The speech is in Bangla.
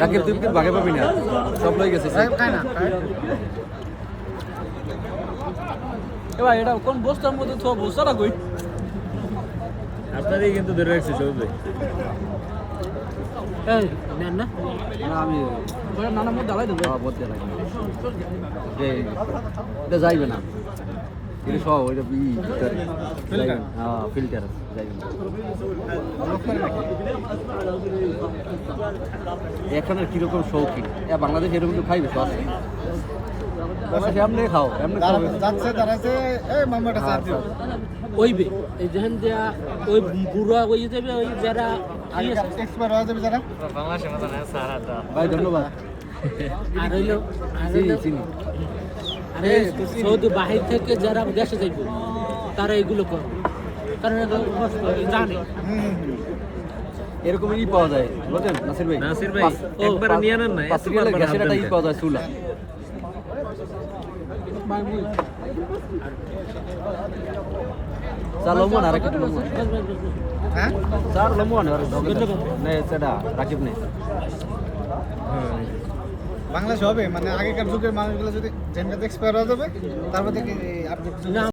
রাকিব তুই কিন্তু ভাগে পাবি না, সব লই গেছে। ভাই এটা কোন বস্তার মধ্যে তো বস্তাটা কই? আপনারই কিন্তু ধরে রাখছি সব ভাই। এই নেন না আমি নানার মধ্যে আলাই দেবো। বলতে লাগে যে এটা যাইবে না, এটা সব ওইটা ফিল্টার যাইবে না। এখানে কিরকম শৌখিন বাংলাদেশ এরকম তো খাইবে সব এমনি খাও, এমনি যাচ্ছে দাঁড়াচ্ছে এই মামাটা চার দিও ওইবে এই যেখান দিয়া ওই বুড়া ওই যাবে ওই যারা এক্সপায়ার হয়ে যাবে যারা বাংলাদেশের মতো না সারাটা। ভাই ধন্যবাদ। আর হইলো চিনি চিনি আরে সৌদি বাহির থেকে যারা দেশে যাইব তারা এগুলো করে, কারণ এগুলো কষ্ট জানে। এরকম ই পাওয়া যায় বুঝলেন নাসির ভাই? নাসির ভাই একবার নিয়ে নেন না, এত পাত্রিয়ালে পারবেন গ্যাসের একটা ই আপনাদের। পাওয়া যায় চুলা। চা লমন আর একটা লমন, হ্যাঁ চা লমন আর নে সেটা রাকিব নেই। বাংলাদেশ হবে মানে আগেকার যুগের মানুষগুলো যদি জেনকাতে এক্সপায়ার হয়ে যাবে তারপর থেকে আপনি না